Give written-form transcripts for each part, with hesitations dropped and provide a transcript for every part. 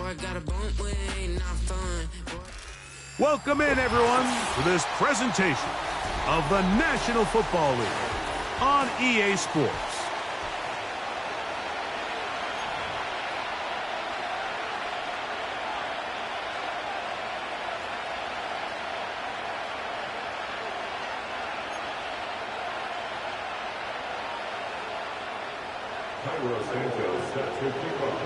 I got a bump with ain't not fun. Welcome in, everyone, to this presentation of the National Football League on EA Sports. Cairo Santos set to kick off.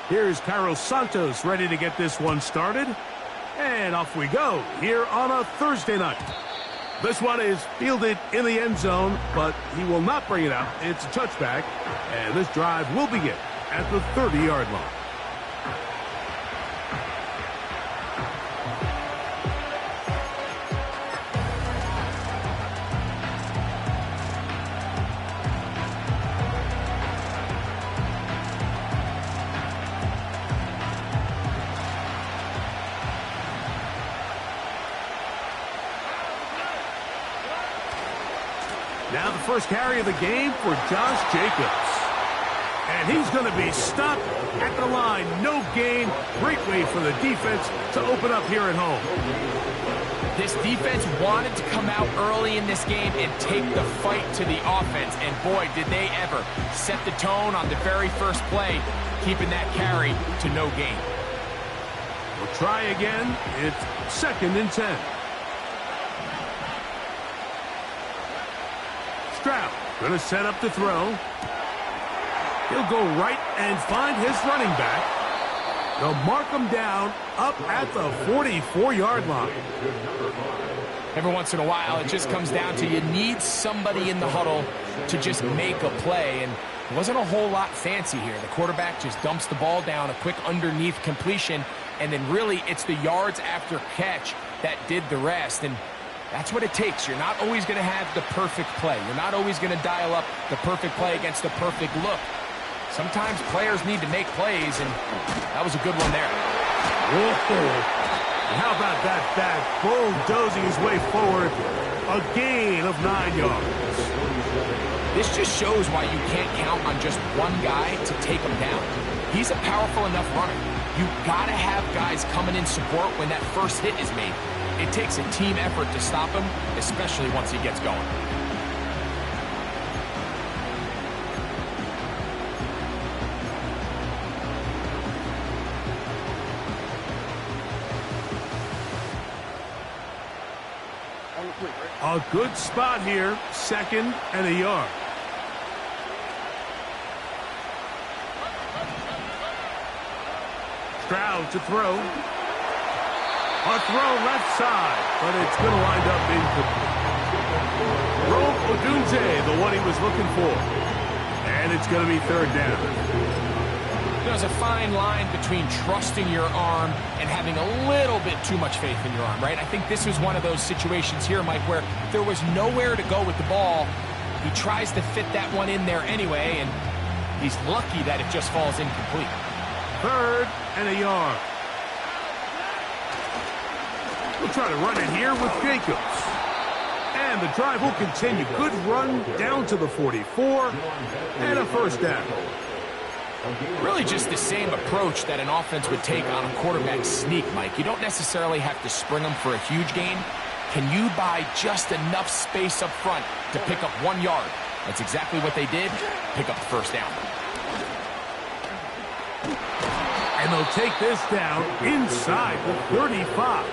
Here's Cairo Santos ready to get this one started. And off we go here on a Thursday night. This one is fielded in the end zone, but he will not bring it out. It's a touchback, and this drive will begin at the 30-yard line. Now the first carry of the game for Josh Jacobs. And he's going to be stopped at the line. No gain. Great way for the defense to open up here at home. This defense wanted to come out early in this game and take the fight to the offense. And boy, did they ever set the tone on the very first play, keeping that carry to no gain. We'll try again. It's 2nd and 10. Stroud going to set up to throw. He'll go right and find his running back. They'll mark him down up at the 44-yard line. Every once in a while, it just comes down to you need somebody in the huddle to just make a play. And it wasn't a whole lot fancy here. The quarterback just dumps the ball down, a quick underneath completion, and then really it's the yards after catch that did the rest. And that's what it takes. You're not always going to have the perfect play. You're not always going to dial up the perfect play against the perfect look. Sometimes players need to make plays, and that was a good one there. Whoa. How about that back bulldozing his way forward? A gain of 9 yards. This just shows why you can't count on just one guy to take him down. He's a powerful enough runner. You've got to have guys coming in support when that first hit is made. It takes a team effort to stop him, especially once he gets going. A good spot here, 2nd and a yard. Stroud to throw. A throw left side, but it's going to wind up incomplete. Rome Odunze, the one he was looking for. And it's going to be 3rd down. There's a fine line between trusting your arm and having a little bit too much faith in your arm, right? I think this was one of those situations here, Mike, where there was nowhere to go with the ball. He tries to fit that one in there anyway, and he's lucky that it just falls incomplete. 3rd and a yard. We'll try to run it here with Jacobs. And the drive will continue. Good run down to the 44 and a 1st down. Really just the same approach that an offense would take on a quarterback sneak, Mike. You don't necessarily have to spring them for a huge gain. Can you buy just enough space up front to pick up 1 yard? That's exactly what they did. Pick up the 1st down. And they'll take this down inside the 35.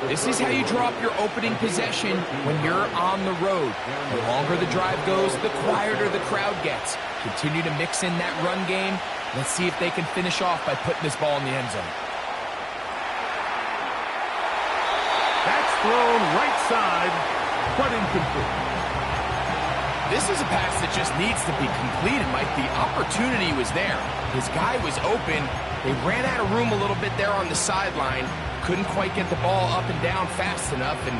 This is how you draw up your opening possession when you're on the road. The longer the drive goes, the quieter the crowd gets. Continue to mix in that run game. Let's see if they can finish off by putting this ball in the end zone. That's thrown right side, but incomplete. This is a pass that just needs to be completed, Mike. The opportunity was there. His guy was open. They ran out of room a little bit there on the sideline. Couldn't quite get the ball up and down fast enough and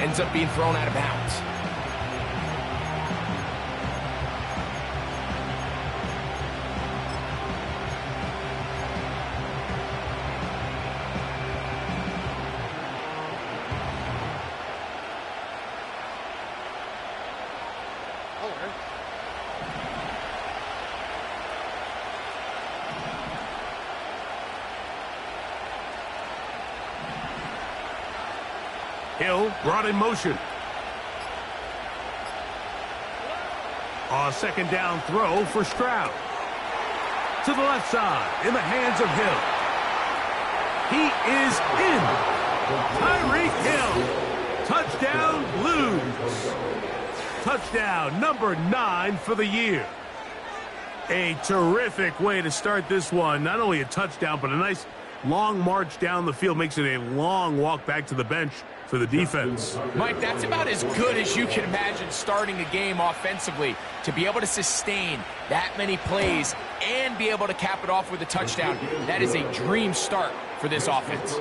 ends up being thrown out of bounds. Hill brought in motion. A second down throw for Stroud. To the left side, in the hands of Hill. He is in. Tyreek Hill. Touchdown, Blues. Touchdown number 9 for the year. A terrific way to start this one. Not only a touchdown, but a nice long march down the field. Makes it a long walk back to the bench for the defense. Mike, that's about as good as you can imagine starting a game offensively. To be able to sustain that many plays and be able to cap it off with a touchdown, that is a dream start for this offense.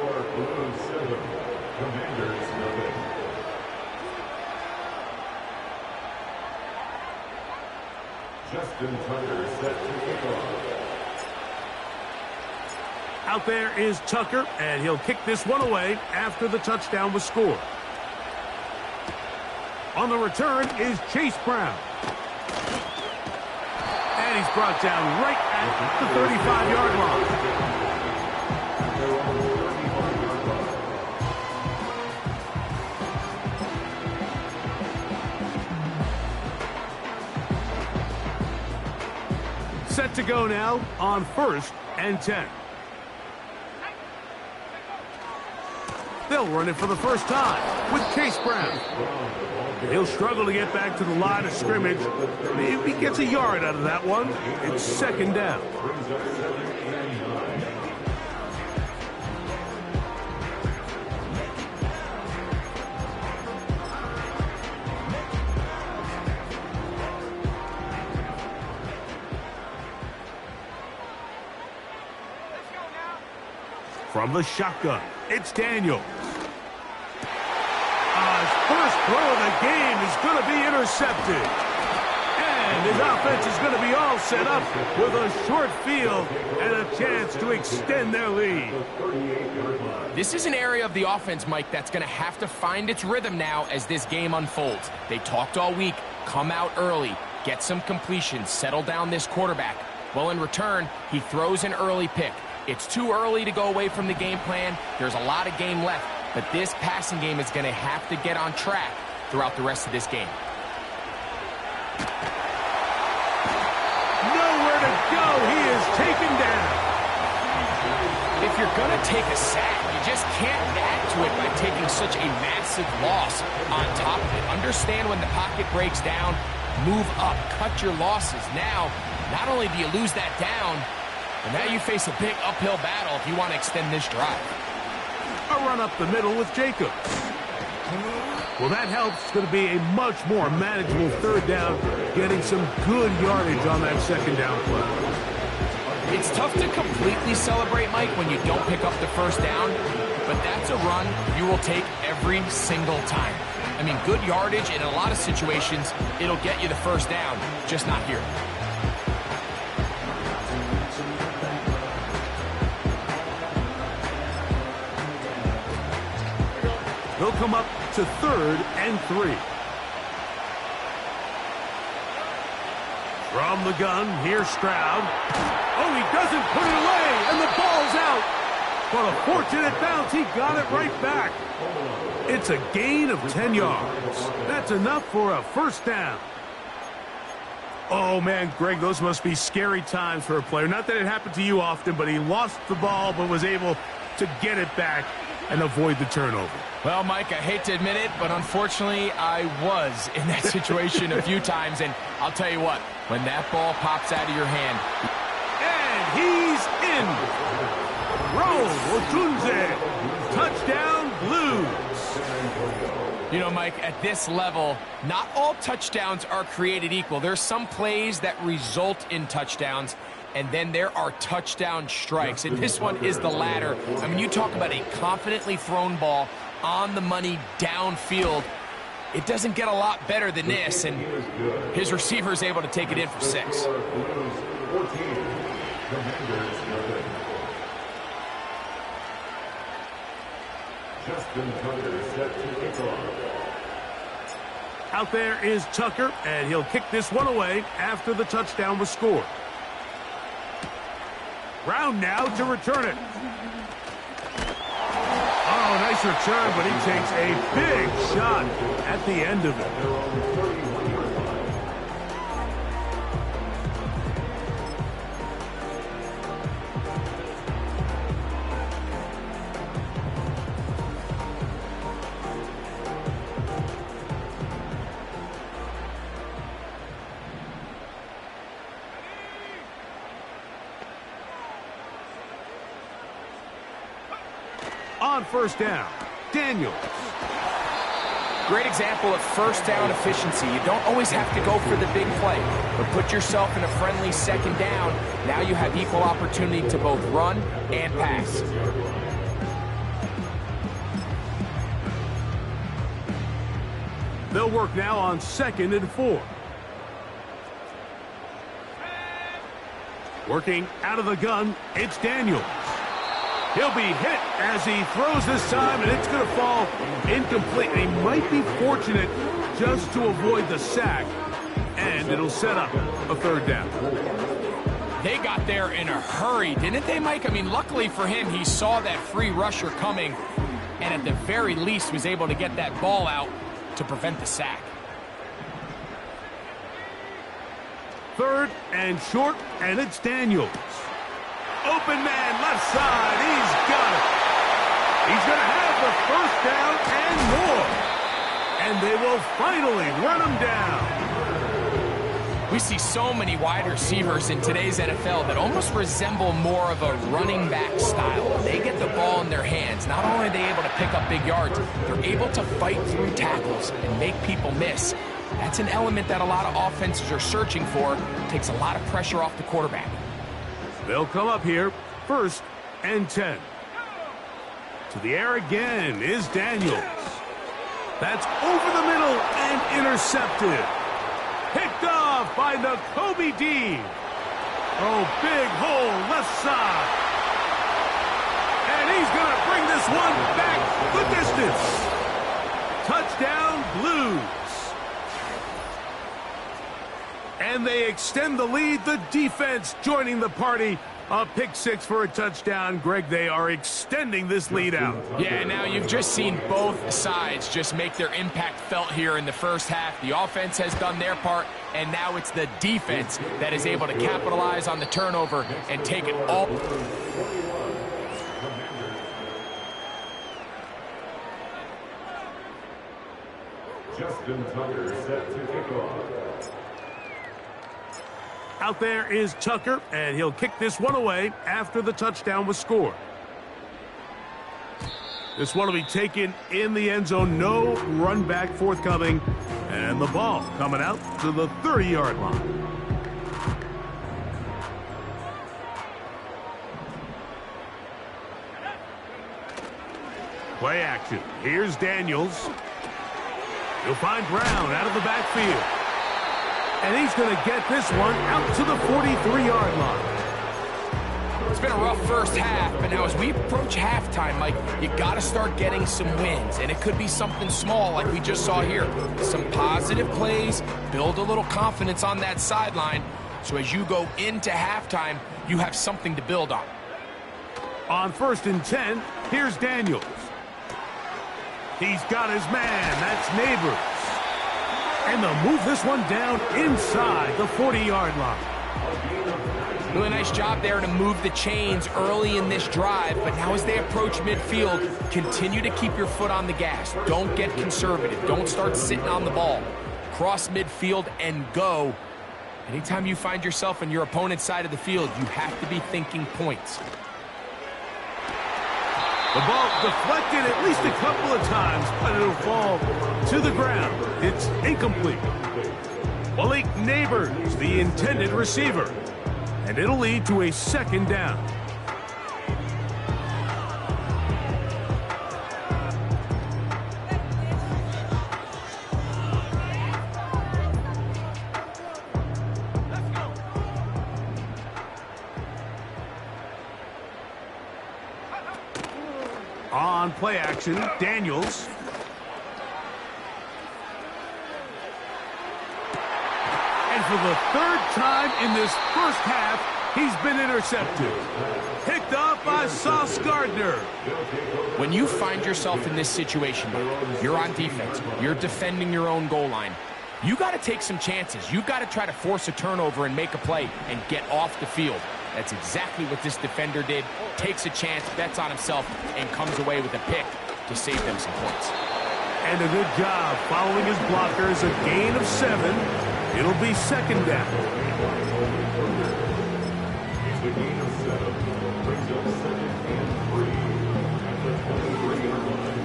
Justin Tucker set to kick off. Out there is Tucker, and he'll kick this one away after the touchdown was scored. On the return is Chase Brown. And he's brought down right at the 35-yard line. Set to go now on 1st and 10. They'll run it for the first time with Chase Brown. He'll struggle to get back to the line of scrimmage. Maybe he gets a yard out of that one. It's second down. From the shotgun, it's Daniels. His first throw of the game is going to be intercepted. And his offense is going to be all set up with a short field and a chance to extend their lead. This is an area of the offense, Mike, that's going to have to find its rhythm now as this game unfolds. They talked all week, come out early, get some completions, settle down this quarterback. Well, in return, he throws an early pick. It's too early to go away from the game plan. There's a lot of game left, but this passing game is going to have to get on track throughout the rest of this game. Nowhere to go. He is taken down. If you're going to take a sack, you just can't add to it by taking such a massive loss on top of it. Understand when the pocket breaks down, move up, cut your losses. Now, not only do you lose that down, but now you face a big uphill battle if you want to extend this drive. A run up the middle with Jacobs. Well, that helps. It's going to be a much more manageable third down, getting some good yardage on that second down play. It's tough to completely celebrate, Mike, when you don't pick up the first down, but that's a run you will take every single time. I mean, good yardage in a lot of situations, it'll get you the first down, just not here. They'll come up to 3rd and 3. From the gun, here's Stroud. Oh, he doesn't put it away, and the ball's out. But a fortunate bounce, he got it right back. It's a gain of 10 yards. That's enough for a first down. Oh, man, Greg, those must be scary times for a player. Not that it happened to you often, but he lost the ball but was able to get it back and avoid the turnover. Well, Mike, I hate to admit it, but unfortunately, I was in that situation a few times, and I'll tell you what, when that ball pops out of your hand. And he's in. Roll, Otunze. Touchdown, Blues. You know, Mike, at this level, not all touchdowns are created equal. There's some plays that result in touchdowns, and then there are touchdown strikes, and this one is the latter. I mean, you talk about a confidently thrown ball on the money downfield. It doesn't get a lot better than this, and his receiver is able to take it in for 6. Justin Tucker set to kick off. Out there is Tucker, and he'll kick this one away after the touchdown was scored. Brown now to return it. Oh, nice return, but he takes a big shot at the end of it. On first down, Daniels. Great example of first down efficiency. You don't always have to go for the big play, but put yourself in a friendly second down. Now you have equal opportunity to both run and pass. They'll work now on 2nd and 4. Working out of the gun, it's Daniels. He'll be hit as he throws this time, and it's going to fall incomplete. And he might be fortunate just to avoid the sack, and it'll set up a 3rd down. They got there in a hurry, didn't they, Mike? I mean, luckily for him, he saw that free rusher coming, and at the very least was able to get that ball out to prevent the sack. 3rd and short, and it's Daniels. Open man, left side. He's got it. He's going to have the 1st down and more. And they will finally run him down. We see so many wide receivers in today's NFL that almost resemble more of a running back style. They get the ball in their hands. Not only are they able to pick up big yards, they're able to fight through tackles and make people miss. That's an element that a lot of offenses are searching for. It takes a lot of pressure off the quarterback. They'll come up here, 1st and 10. To the air again is Daniels. That's over the middle and intercepted. Picked off by Nakobe Dean. Oh, big hole left side. And he's going to bring this one back the distance. Touchdown, Blues. And they extend the lead. The defense joining the party. A pick 6 for a touchdown. Greg, they are extending this lead out. Yeah, now you've just seen both sides just make their impact felt here in the first half. The offense has done their part, and now it's the defense that is able to capitalize on the turnover and take it all. Justin Tucker set to kick off. Out there is Tucker, and he'll kick this one away after the touchdown was scored. This one will be taken in the end zone. No run back forthcoming. And the ball coming out to the 30-yard line. Play action. Here's Daniels. He'll find Brown out of the backfield. And he's going to get this one out to the 43-yard line. It's been a rough first half, but now as we approach halftime, Mike, you got to start getting some wins. And it could be something small like we just saw here. Some positive plays, build a little confidence on that sideline. So as you go into halftime, you have something to build on. On 1st and 10, here's Daniels. He's got his man. That's Neighbors. And they'll move this one down inside the 40-yard line. Really nice job there to move the chains early in this drive, but now as they approach midfield, continue to keep your foot on the gas. Don't get conservative. Don't start sitting on the ball. Cross midfield and go. Anytime you find yourself on your opponent's side of the field, you have to be thinking points. The ball deflected at least a couple of times, but it'll fall to the ground. It's incomplete. Malik Neighbors, the intended receiver. And it'll lead to a 2nd down. On play action, Daniels. for the third time in this first half, he's been intercepted. Picked off by Sauce Gardner. When you find yourself in this situation, you're on defense, you're defending your own goal line, you got to take some chances. You've got to try to force a turnover and make a play and get off the field. That's exactly what this defender did. Takes a chance, bets on himself, and comes away with a pick to save them some points. And a good job following his blockers, a gain of 7. It'll be second down. The gain of 7 brings up 2nd and 3 at the 23-yard line.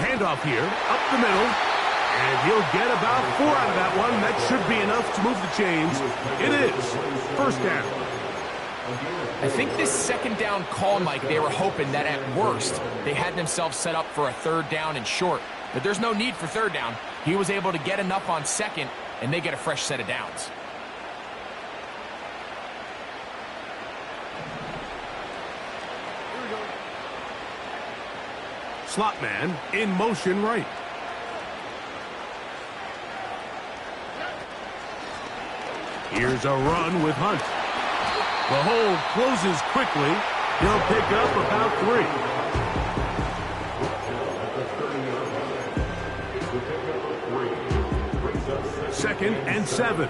Handoff here, up the middle. And he'll get about 4 out of that one. That should be enough to move the chains. It is first down. I think this second down call, Mike, they were hoping that at worst they had themselves set up for a third down and short. But there's no need for third down. He was able to get enough on second, and they get a fresh set of downs. Slot man in motion right. Here's a run with Hunt. The hole closes quickly. He'll pick up about 3. Second and 7.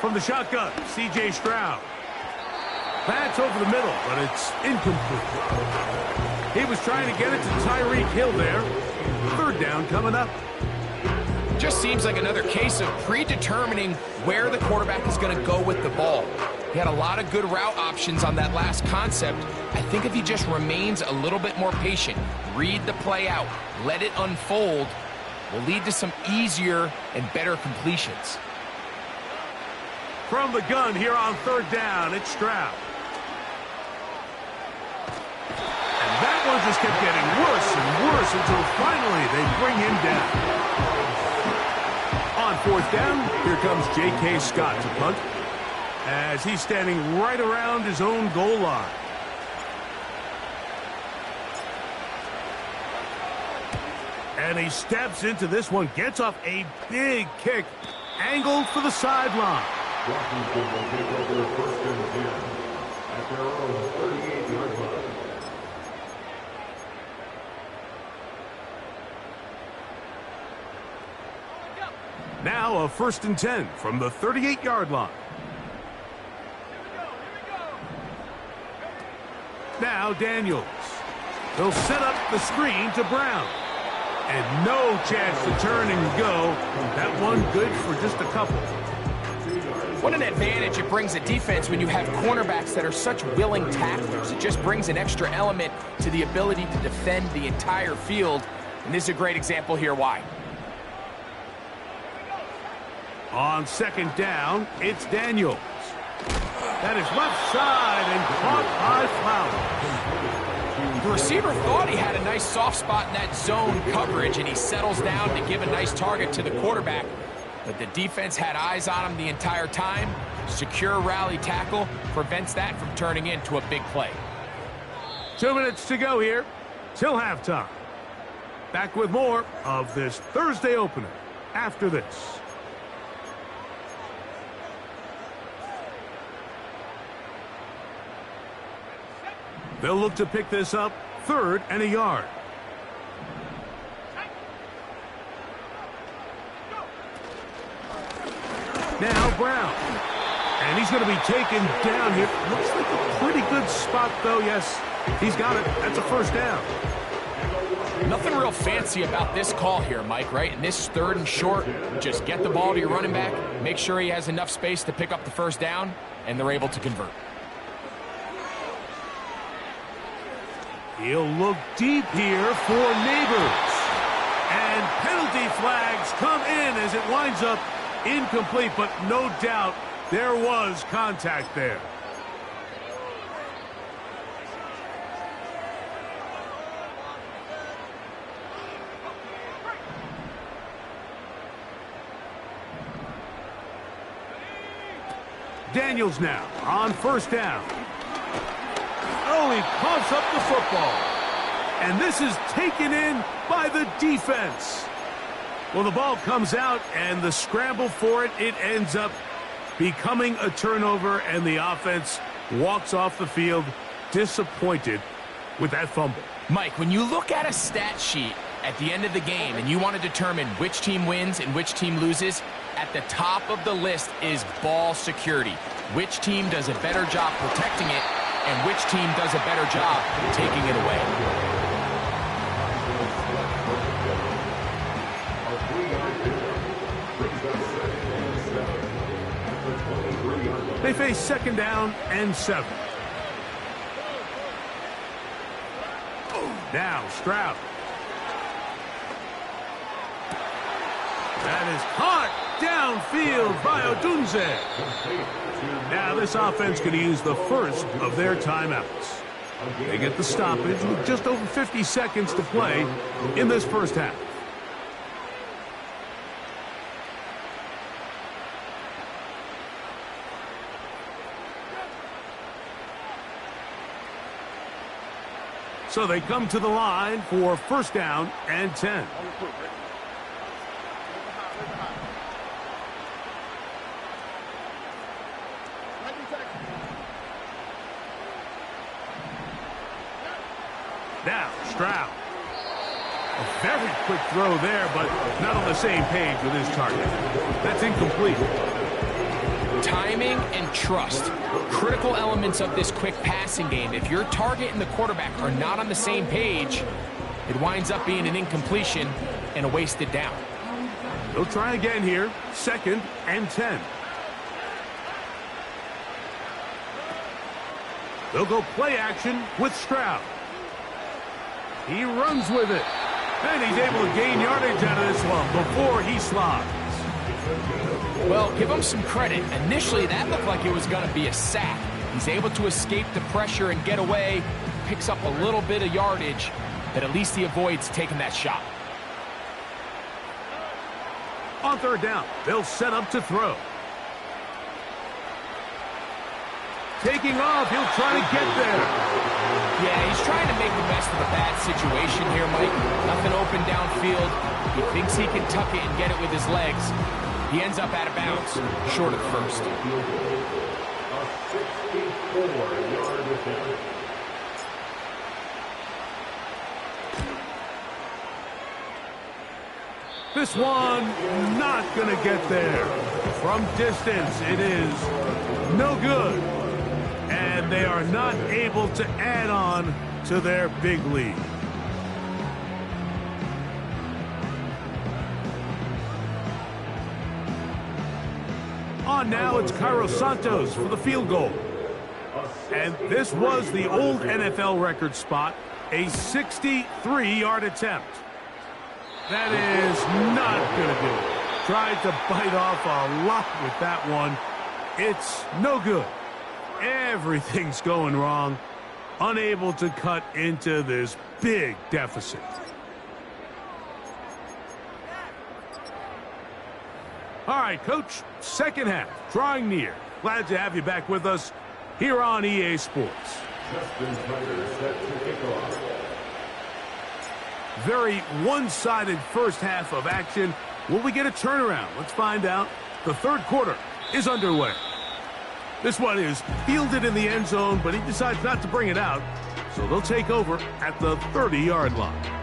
From the shotgun, C.J. Stroud. That's over the middle, but it's incomplete. He was trying to get it to Tyreek Hill there. Third down coming up. Just seems like another case of predetermining where the quarterback is going to go with the ball. He had a lot of good route options on that last concept. I think if he just remains a little bit more patient, read the play out, let it unfold, will lead to some easier and better completions. From the gun here on third down, it's Stroud. And that one just kept getting worse and worse until finally they bring him down. On fourth down, here comes J.K. Scott to punt as he's standing right around his own goal line. And he steps into this one, gets off a big kick, angled for the sideline. Washington will take over first and 10 at their own 38-yard line. Now a first and 10 from the 38-yard line. Now Daniels. He'll set up the screen to Brown. And no chance to turn and go. That one good for just a couple. What an advantage it brings a defense when you have cornerbacks that are such willing tacklers. It just brings an extra element to the ability to defend the entire field. And this is a great example here why. On second down, it's Daniels. That is left side and caught by Flowers. The receiver thought he had a nice soft spot in that zone coverage, and he settles down to give a nice target to the quarterback. But the defense had eyes on him the entire time. Secure rally tackle prevents that from turning into a big play. 2 minutes to go here till halftime. Back with more of this Thursday opener after this. They'll look to pick this up, 3rd and a yard. Now Brown. And he's going to be taken down here. Looks like a pretty good spot, though. Yes, he's got it. That's a first down. Nothing real fancy about this call here, Mike, right? In this 3rd and short, just get the ball to your running back, make sure he has enough space to pick up the first down, and they're able to convert. He'll look deep here for Neighbors. And penalty flags come in as it winds up incomplete, but no doubt there was contact there. Daniels now on first down. Oh, he coughs up the football. And this is taken in by the defense. Well, the ball comes out, and the scramble for it, it ends up becoming a turnover, and the offense walks off the field disappointed with that fumble. Mike, when you look at a stat sheet at the end of the game and you want to determine which team wins and which team loses, at the top of the list is ball security. Which team does a better job protecting it and which team does a better job taking it away. They face second down and 7. Now Stroud. That is caught downfield by Odunze. Now this offense could use the first of their timeouts. They get the stoppage with just over 50 seconds to play in this first half. So they come to the line for first down and 10. Now Stroud. A very quick throw there, but not on the same page with his target. That's incomplete. Timing and trust, critical elements of this quick passing game. If your target and the quarterback are not on the same page, it winds up being an incompletion and a wasted down. They'll try again here, second and 10. They'll go play action with Stroud. He runs with it, and he's able to gain yardage out of this one before he slides. Well, give him some credit. Initially, that looked like it was going to be a sack. He's able to escape the pressure and get away, picks up a little bit of yardage, but at least he avoids taking that shot. On third down, they'll set up to throw. Taking off, he'll try to get there. Yeah, he's trying to make the best of a bad situation here, Mike. Nothing open downfield. He thinks he can tuck it and get it with his legs. He ends up out of bounds, short of the first. A 64-yard attempt. This one not going to get there. From distance, it is no good. And they are not able to add on to their big lead. On now, it's Cairo Santos for the field goal. And this was the old NFL record spot, a 63-yard attempt. That is not going to do it. Tried to bite off a lot with that one. It's no good. Everything's going wrong. Unable to cut into this big deficit. All right, Coach, second half, drawing near. Glad to have you back with us here on EA Sports. Justin Tucker set to kick off. Very one-sided first half of action. Will we get a turnaround? Let's find out. The third quarter is underway. This one is fielded in the end zone, but he decides not to bring it out. So they'll take over at the 30-yard line.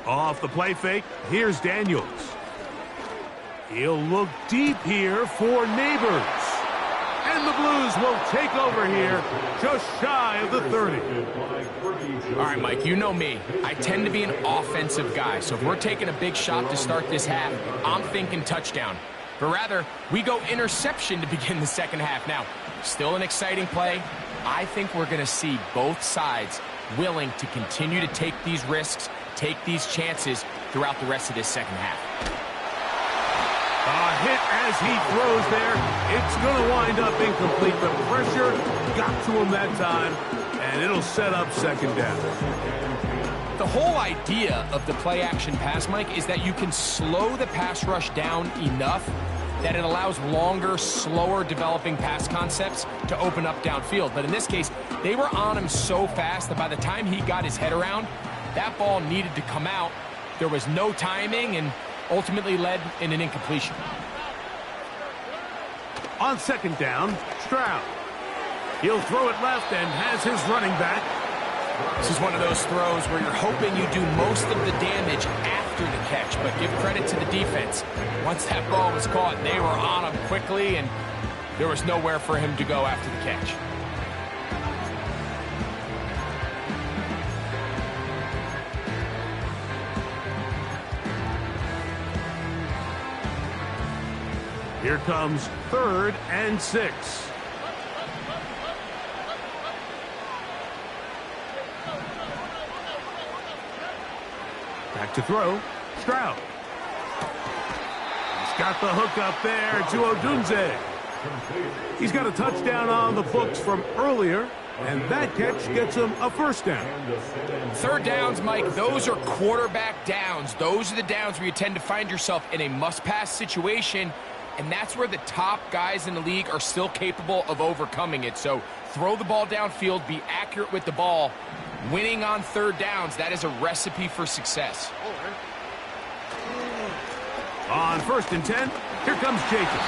Off the play fake, here's Daniels. He'll look deep here for Neighbors. And the Blues will take over here just shy of the 30. All right, Mike, you know me. I tend to be an offensive guy, so if we're taking a big shot to start this half, I'm thinking touchdown. But rather, we go interception to begin the second half. Now, still an exciting play. I think we're going to see both sides willing to continue to take these risks, take these chances throughout the rest of this second half. A hit as he throws there. It's going to wind up incomplete. The pressure got to him that time, and it'll set up second down. The whole idea of the play-action pass, Mike, is that you can slow the pass rush down enough that it allows longer, slower developing pass concepts to open up downfield. But in this case, they were on him so fast that by the time he got his head around, that ball needed to come out. There was no timing and ultimately led in an incompletion. On second down, Stroud. He'll throw it left and has his running back. This is one of those throws where you're hoping you do most of the damage after the catch, but give credit to the defense. Once that ball was caught, they were on him quickly, and there was nowhere for him to go after the catch. Here comes 3rd and 6. Back to throw, Stroud. He's got the hook up there to Odunze. He's got a touchdown on the books from earlier, and that catch gets him a first down. Third downs, Mike, those are quarterback downs. Those are the downs where you tend to find yourself in a must-pass situation, and that's where the top guys in the league are still capable of overcoming it. So throw the ball downfield, be accurate with the ball. Winning on third downs, that is a recipe for success. On 1st and 10, here comes Jacobs.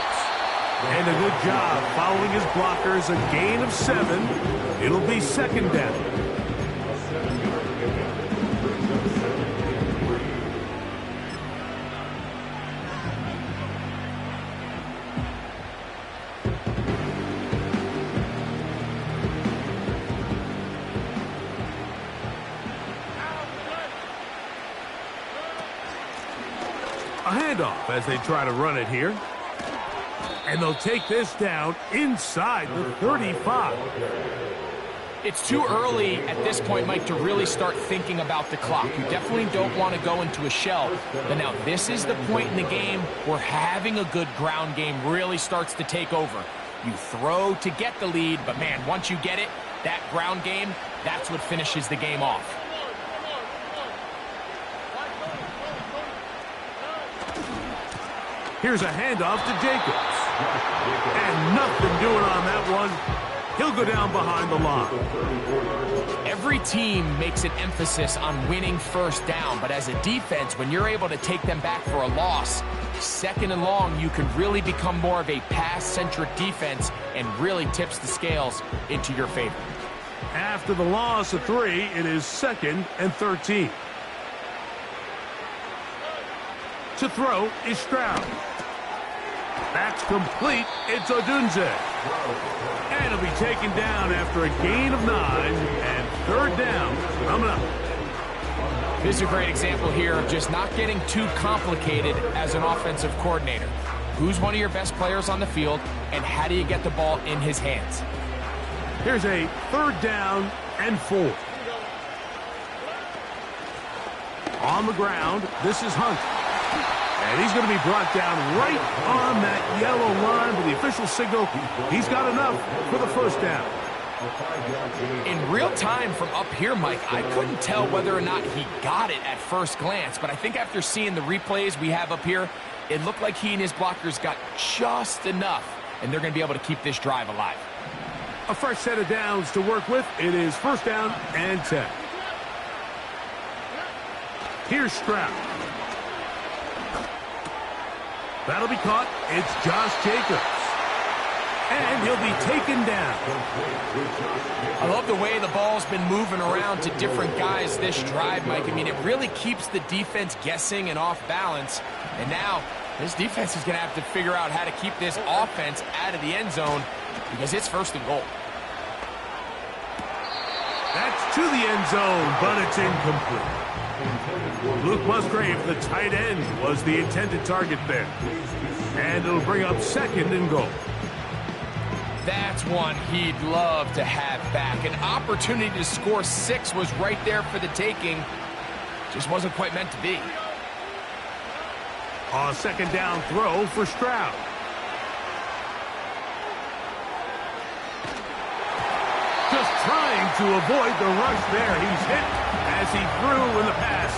And a good job following his blockers, a gain of 7. It'll be second down. A handoff as they try to run it here. And they'll take this down inside the 35. It's too early at this point, Mike, to really start thinking about the clock. You definitely don't want to go into a shell. But now this is the point in the game where having a good ground game really starts to take over. You throw to get the lead, but man, once you get it, that ground game, that's what finishes the game off. Here's a handoff to Jacobs. And nothing doing on that one. He'll go down behind the line. Every team makes an emphasis on winning first down, but as a defense, when you're able to take them back for a loss, second and long, you can really become more of a pass-centric defense and really tips the scales into your favor. After the loss of 3, it is 2nd and 13. To throw is Stroud. That's complete. It's Odunze. And it'll be taken down after a gain of 9. And third down coming up. This is a great example here of just not getting too complicated as an offensive coordinator. Who's one of your best players on the field, and how do you get the ball in his hands? Here's a 3rd down and 4. On the ground, this is Hunt. And he's going to be brought down right on that yellow line with the official signal. He's got enough for the first down. In real time from up here, Mike, I couldn't tell whether or not he got it at first glance, but I think after seeing the replays we have up here, it looked like he and his blockers got just enough, and they're going to be able to keep this drive alive. A fresh set of downs to work with. It is 1st down and 10. Here's Stroud. That'll be caught. It's Josh Jacobs. And he'll be taken down. I love the way the ball's been moving around to different guys this drive, Mike. I mean, it really keeps the defense guessing and off balance. And now, this defense is going to have to figure out how to keep this offense out of the end zone because it's 1st and goal. That's to the end zone, but it's incomplete. Luke Musgrave, the tight end, was the intended target there. And it'll bring up 2nd and goal. That's one he'd love to have back. An opportunity to score 6 was right there for the taking. Just wasn't quite meant to be. A second down throw for Stroud. Just trying to avoid the rush there. He's hit as he threw, and the pass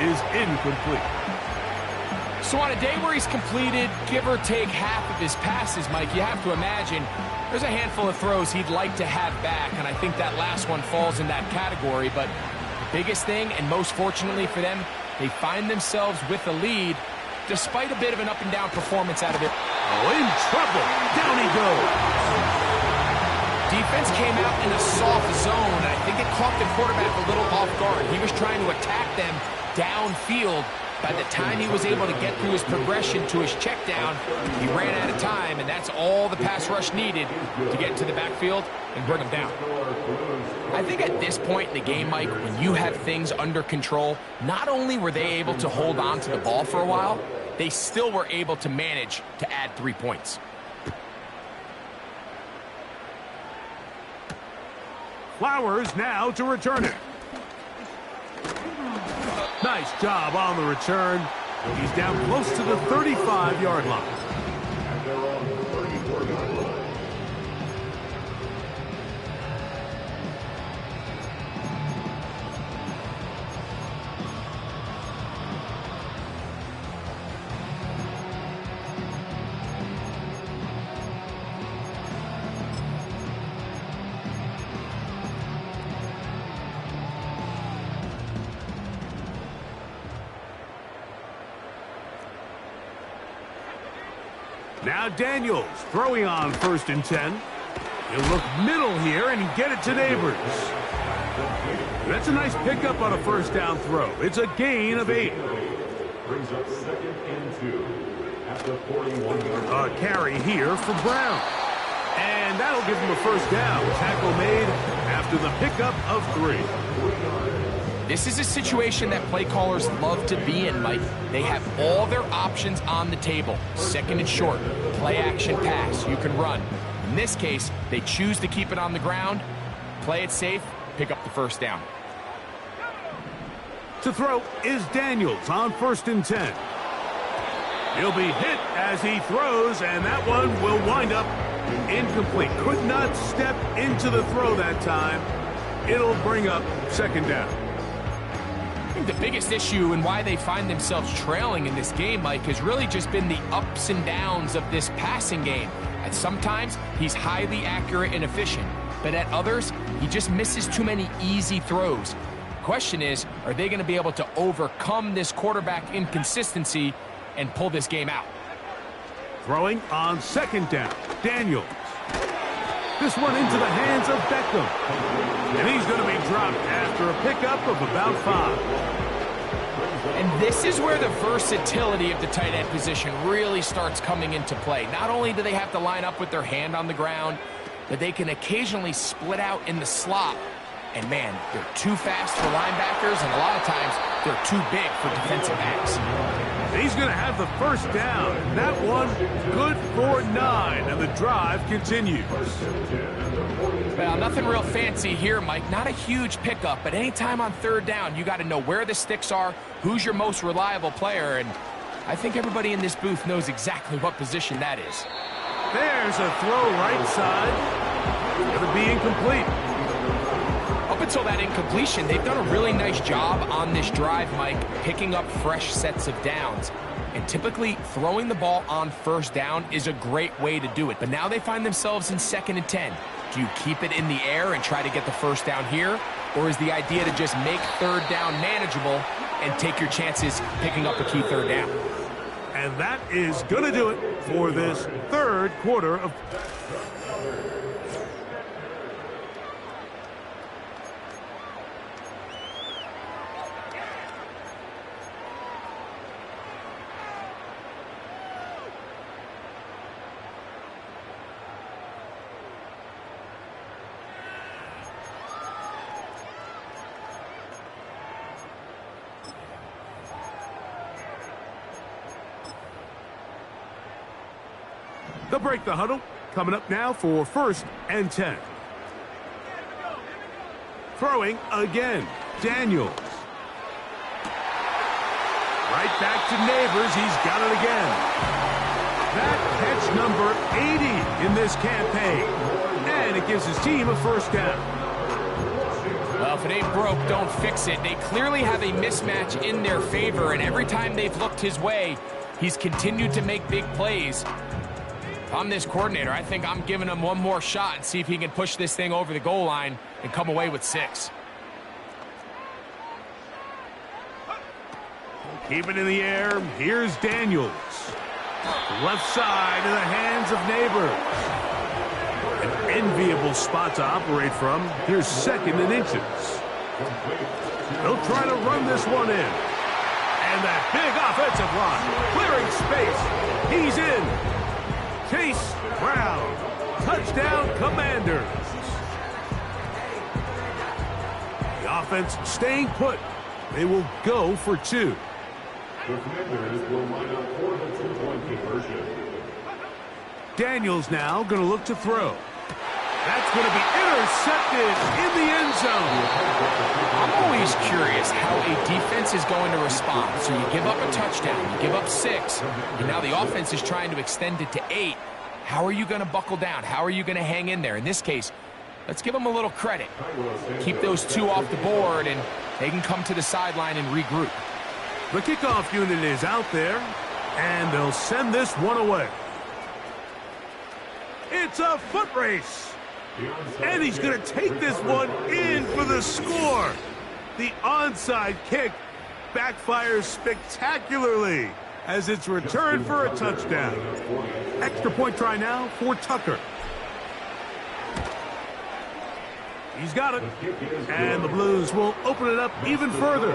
is incomplete. So on a day where he's completed, give or take half of his passes, Mike, you have to imagine there's a handful of throws he'd like to have back, and I think that last one falls in that category. But the biggest thing, and most fortunately for them, they find themselves with the lead, despite a bit of an up-and-down performance out of it. Oh, in trouble. Down he goes. Defense came out in a soft zone, and I think it caught the quarterback a little off guard. He was trying to attack them downfield. By the time he was able to get through his progression to his check down, he ran out of time, and that's all the pass rush needed to get into the backfield and bring him down. I think at this point in the game, Mike, when you have things under control, not only were they able to hold on to the ball for a while, they still were able to manage to add 3 points. Flowers now to return it. Nice job on the return. He's down close to the 35-yard line. And they're on the 34-yard line. Now Daniels throwing on 1st and 10. He'll look middle here and get it to Neighbors. That's a nice pickup on a first down throw. It's a gain of 8. Brings up 2nd and 2 at the 41-yard line. A carry here for Brown. And that'll give him a first down. Tackle made after the pickup of 3. This is a situation that play callers love to be in, Mike. They have all their options on the table. 2nd and short, play action pass, you can run. In this case, they choose to keep it on the ground, play it safe, pick up the first down. To throw is Daniels on 1st and 10. He'll be hit as he throws, and that one will wind up incomplete. Could not step into the throw that time. It'll bring up 2nd down. I think the biggest issue and why they find themselves trailing in this game, Mike, has really just been the ups and downs of this passing game. At sometimes, he's highly accurate and efficient, but at others, he just misses too many easy throws. The question is, are they going to be able to overcome this quarterback inconsistency and pull this game out? Throwing on 2nd down, Daniels. This one into the hands of Beckham. And he's going to be dropped after a pickup of about 5. And this is where the versatility of the tight end position really starts coming into play. Not only do they have to line up with their hand on the ground, but they can occasionally split out in the slot. And man, they're too fast for linebackers, and a lot of times they're too big for defensive backs. He's going to have the first down. That one good for 9, and the drive continues. Well, nothing real fancy here, Mike. Not a huge pickup, but anytime on 3rd down, you got to know where the sticks are, who's your most reliable player, and I think everybody in this booth knows exactly what position that is. There's a throw right side. It's going to be incomplete. Up until that incompletion, they've done a really nice job on this drive, Mike, picking up fresh sets of downs. And typically, throwing the ball on 1st down is a great way to do it. But now they find themselves in 2nd and 10. Do you keep it in the air and try to get the first down here? Or is the idea to just make 3rd down manageable and take your chances picking up a key 3rd down? And that is going to do it for this 3rd quarter of... They'll break the huddle. Coming up now for 1st and 10. Throwing again. Daniels. Right back to Neighbors. He's got it again. That catch number 80 in this campaign. And it gives his team a first down. Well, if it ain't broke, don't fix it. They clearly have a mismatch in their favor, and every time they've looked his way, he's continued to make big plays. If I'm this coordinator, I think I'm giving him one more shot and see if he can push this thing over the goal line and come away with 6. Keep it in the air. Here's Daniels. Left side in the hands of Neighbors. An enviable spot to operate from. Here's second and inches. They'll try to run this one in. And that big offensive line. Clearing space. He's in. Chase Brown. Touchdown, Commanders. The offense staying put. They will go for 2. The Commanders will line up for the 2-point conversion. Daniels now going to look to throw. That's going to be intercepted in the end zone. I'm always curious how a defense is going to respond. So you give up a touchdown, you give up 6, and now the offense is trying to extend it to 8. How are you going to buckle down? How are you going to hang in there? In this case, let's give them a little credit. Keep those 2 off the board, and they can come to the sideline and regroup. The kickoff unit is out there, and they'll send this one away. It's a foot race. And he's going to take this one in for the score. The onside kick backfires spectacularly as it's returned for a touchdown. Extra point try now for Tucker. He's got it. And the Blues will open it up even further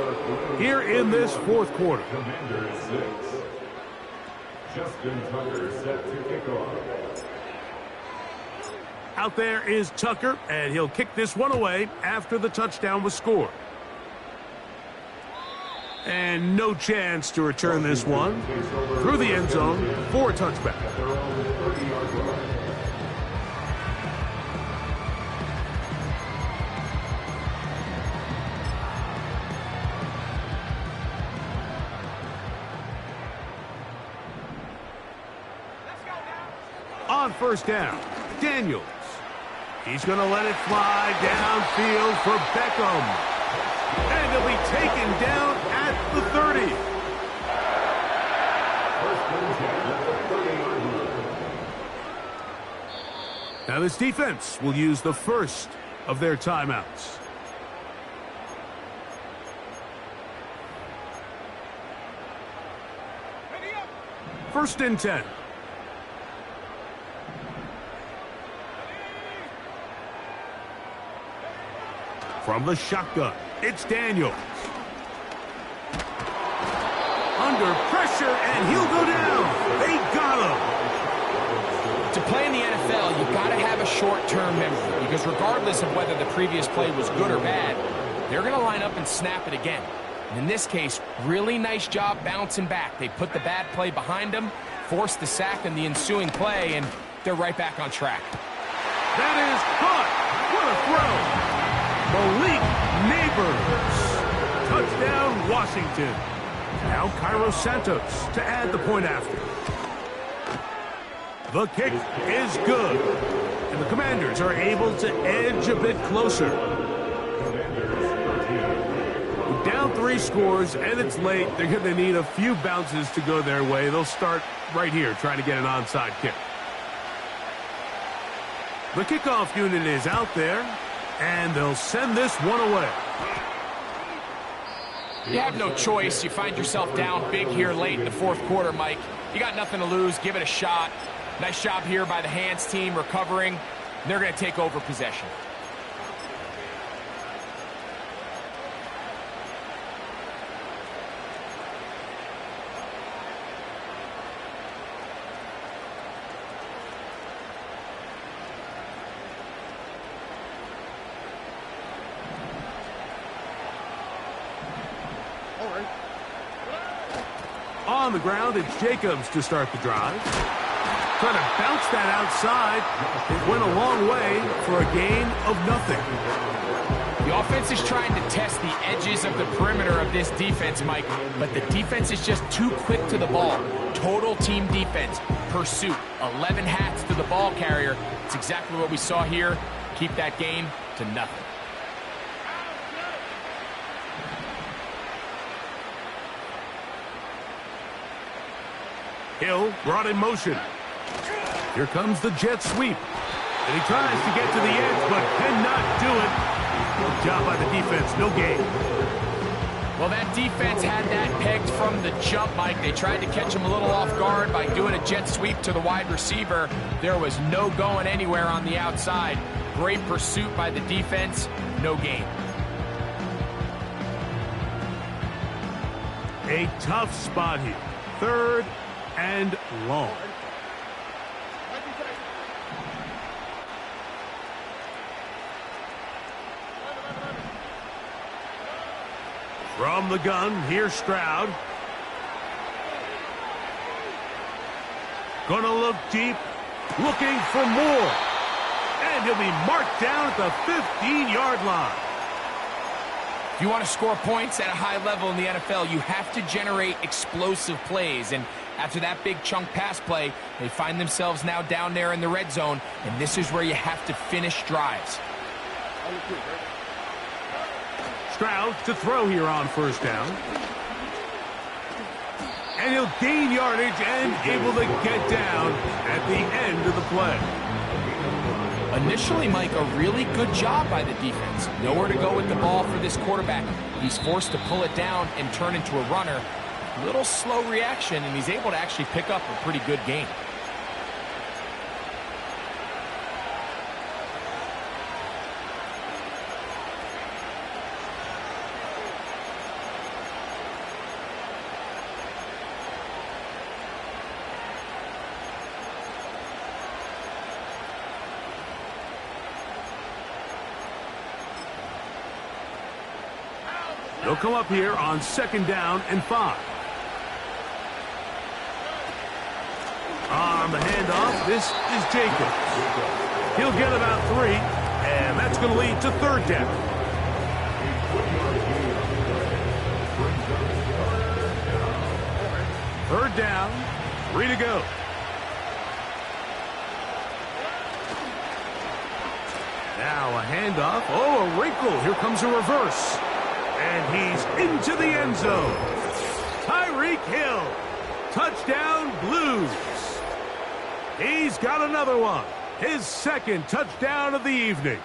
here in this fourth quarter. Commanders 6. Justin Tucker set to kick off. Out there is Tucker, and he'll kick this one away after the touchdown was scored. And no chance to return this one through the end zone for a touchback. On first down, Daniels. He's going to let it fly downfield for Beckham. And he'll be taken down at the 30. Now this defense will use the first of their timeouts. First and 10. From the shotgun, it's Daniels. Under pressure, and he'll go down. They got him. To play in the NFL, you've got to have a short-term memory, because regardless of whether the previous play was good or bad, they're going to line up and snap it again. And in this case, really nice job bouncing back. They put the bad play behind them, forced the sack in the ensuing play, and they're right back on track. That is caught. What a throw. Malik Neighbors. Touchdown, Washington. Now Cairo Santos to add the point after. The kick is good. And the Commanders are able to edge a bit closer. Down 3 scores, and it's late. They're going to need a few bounces to go their way. They'll start right here trying to get an onside kick. The kickoff unit is out there. And they'll send this one away. You have no choice. You find yourself down big here late in the fourth quarter, Mike. You got nothing to lose. Give it a shot. Nice job here by the hands team recovering. They're going to take over possession. On the ground, it's Jacobs to start the drive. Trying to bounce that outside. It went a long way for a gain of nothing. The offense is trying to test the edges of the perimeter of this defense, Mike, but the defense is just too quick to the ball. Total team defense, pursuit, 11 hats to the ball carrier. It's exactly what we saw here. Keep that game to nothing. Hill brought in motion. Here comes the jet sweep. And he tries to get to the edge, but cannot do it. Good job by the defense. No gain. Well, that defense had that pegged from the jump, Mike. They tried to catch him a little off guard by doing a jet sweep to the wide receiver. There was no going anywhere on the outside. Great pursuit by the defense. No gain. A tough spot here. 3rd and long. From the gun, here's Stroud. Gonna look deep, looking for more. And he'll be marked down at the 15-yard line. If you want to score points at a high level in the NFL, you have to generate explosive plays. And after that big chunk pass play, they find themselves now down there in the red zone, and this is where you have to finish drives. Stroud to throw here on 1st down. And he'll gain yardage and able to get down at the end of the play. Initially, Mike, a really good job by the defense. Nowhere to go with the ball for this quarterback. He's forced to pull it down and turn into a runner. Little slow reaction, and he's able to actually pick up a pretty good game. They'll come up here on 2nd down and 5. On the handoff, this is Jacobs. He'll get about 3, and that's going to lead to 3rd down. Third down, 3 to go. Now a handoff. Oh, a wrinkle. Here comes a reverse. And he's into the end zone. Tyreek Hill. Touchdown, Blues. He's got another one. His 2nd touchdown of the evening.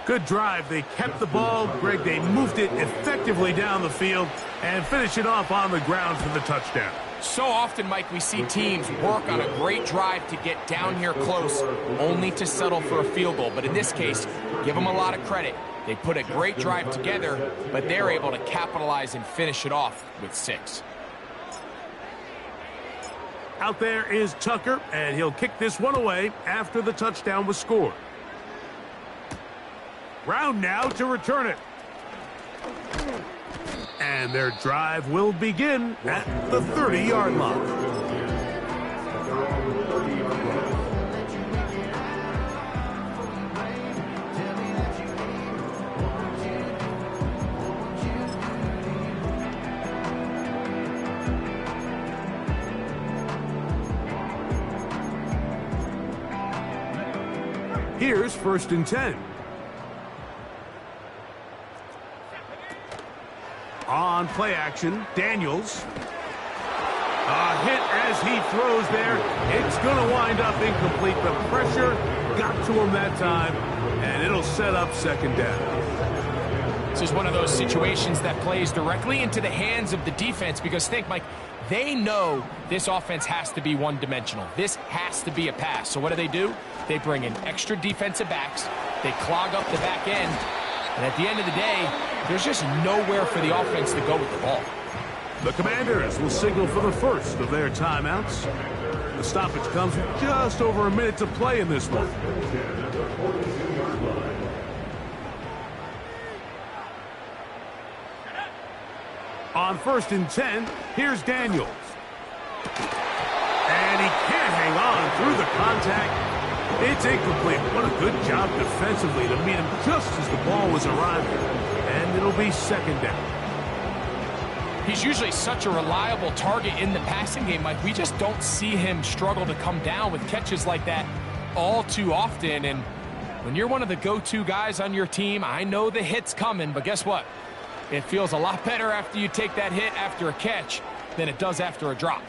Good drive. They kept the ball. Greg, they moved it effectively down the field and finish it off on the ground for the touchdown. So often, Mike, we see teams work on a great drive to get down here close, only to settle for a field goal. But in this case, give them a lot of credit. They put a great drive together, but they're able to capitalize and finish it off with 6. Out there is Tucker, and he'll kick this one away after the touchdown was scored. Brown now to return it. And their drive will begin at the 30-yard line. Here's 1st and 10. On play action, Daniels. A hit as he throws there. It's going to wind up incomplete. The pressure got to him that time, and it'll set up 2nd down. This is one of those situations that plays directly into the hands of the defense because think, Mike, they know this offense has to be one-dimensional. This has to be a pass. So what do? They bring in extra defensive backs. They clog up the back end. And at the end of the day, there's just nowhere for the offense to go with the ball. The Commanders will signal for the first of their timeouts. The stoppage comes with just over a minute to play in this one. On 1st and 10, here's Daniels. And he can't hang on through the contact. It's incomplete. What a good job defensively to meet him just as the ball was arriving. And it'll be second down. He's usually such a reliable target in the passing game, Mike. We just don't see him struggle to come down with catches like that all too often. And when you're one of the go-to guys on your team, I know the hit's coming, but guess what? It feels a lot better after you take that hit after a catch than it does after a drop.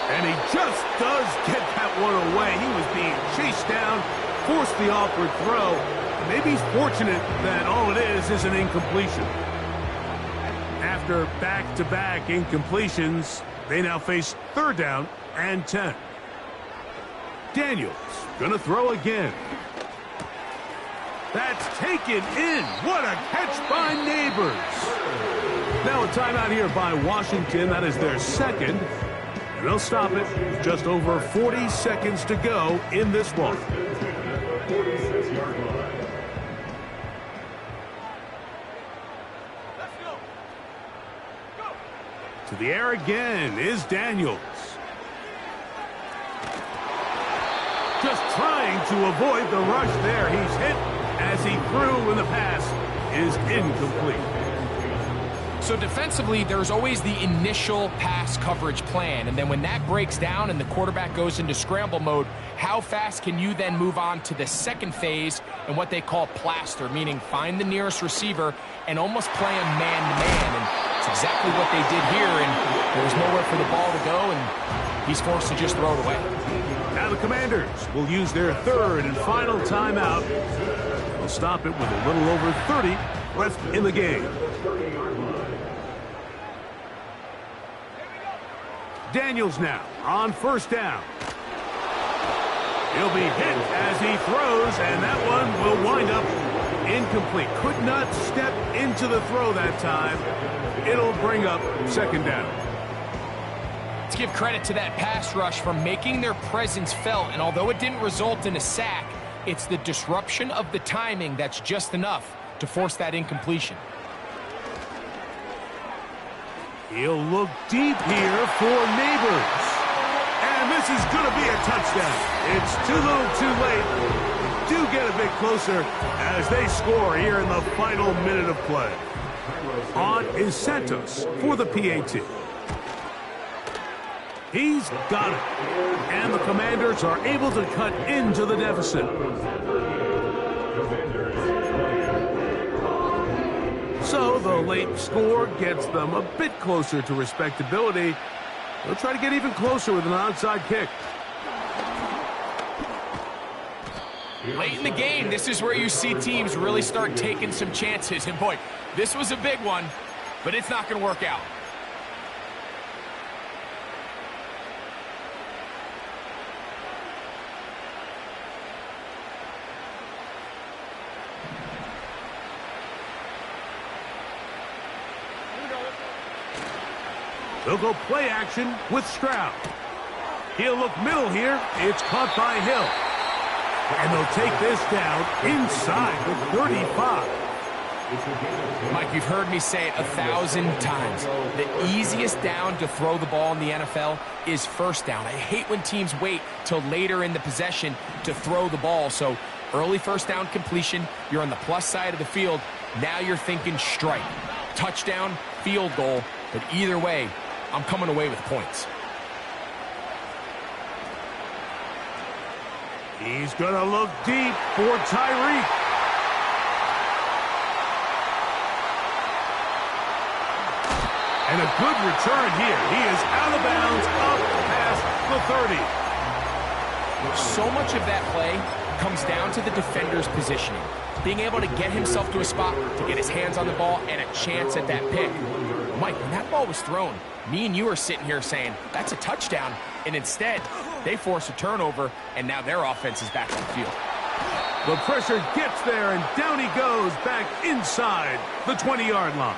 And he just does get that one away. He was being chased down, forced the awkward throw. Maybe he's fortunate that all it is an incompletion. After back-to-back incompletions, they now face third down and 10. Daniels gonna throw again. That's taken in. What a catch by Neighbors. Now a timeout here by Washington. That is their second. And they'll stop it. Just over 40 seconds to go in this one. 46-yard line. To the air again is Daniels. Just trying to avoid the rush there. He's hit as he threw, and the pass is incomplete. So defensively, there's always the initial pass coverage plan, and then when that breaks down and the quarterback goes into scramble mode, how fast can you then move on to the second phase and what they call plaster, meaning find the nearest receiver and almost play him man-to-man. And it's exactly what they did here, and there was nowhere for the ball to go, and he's forced to just throw it away. Now the Commanders will use their third and final timeout. They'll stop it with a little over 30 left in the game. Daniels now on first down. He'll be hit as he throws, and that one will wind up incomplete. Could not step into the throw that time. It'll bring up second down. Let's give credit to that pass rush for making their presence felt, and although it didn't result in a sack, it's the disruption of the timing that's just enough to force that incompletion. He'll look deep here for Neighbors. And this is going to be a touchdown. It's too little too late. Do get a bit closer as they score here in the final minute of play. On is Santos for the PAT. He's got it. And the Commanders are able to cut into the deficit. So the late score gets them a bit closer to respectability. They'll try to get even closer with an onside kick. Late in the game, this is where you see teams really start taking some chances. And boy, this was a big one, but it's not going to work out. They'll go play action with Stroud. He'll look middle here. It's caught by Hill. And they'll take this down inside the 35. Mike, you've heard me say it 1,000 times. The easiest down to throw the ball in the NFL is first down. I hate when teams wait till later in the possession to throw the ball. So early first down completion, you're on the plus side of the field. Now you're thinking strike. Touchdown, field goal. But either way, I'm coming away with points. He's going to look deep for Tyreek. And a good return here. He is out of bounds up past the 30. So much of that play comes down to the defender's positioning. Being able to get himself to a spot to get his hands on the ball and a chance at that pick. Mike, when that ball was thrown, me and you are sitting here saying, that's a touchdown. And instead, they force a turnover, and now their offense is back on the field. The pressure gets there, and down he goes back inside the 20-yard line.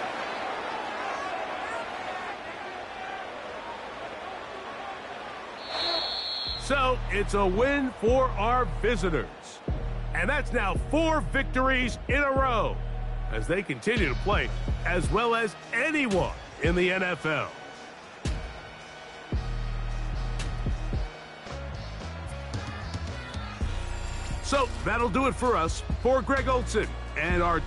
So it's a win for our visitors. And that's now 4 victories in a row as they continue to play as well as anyone in the NFL. So that'll do it for us. For Greg Olson and our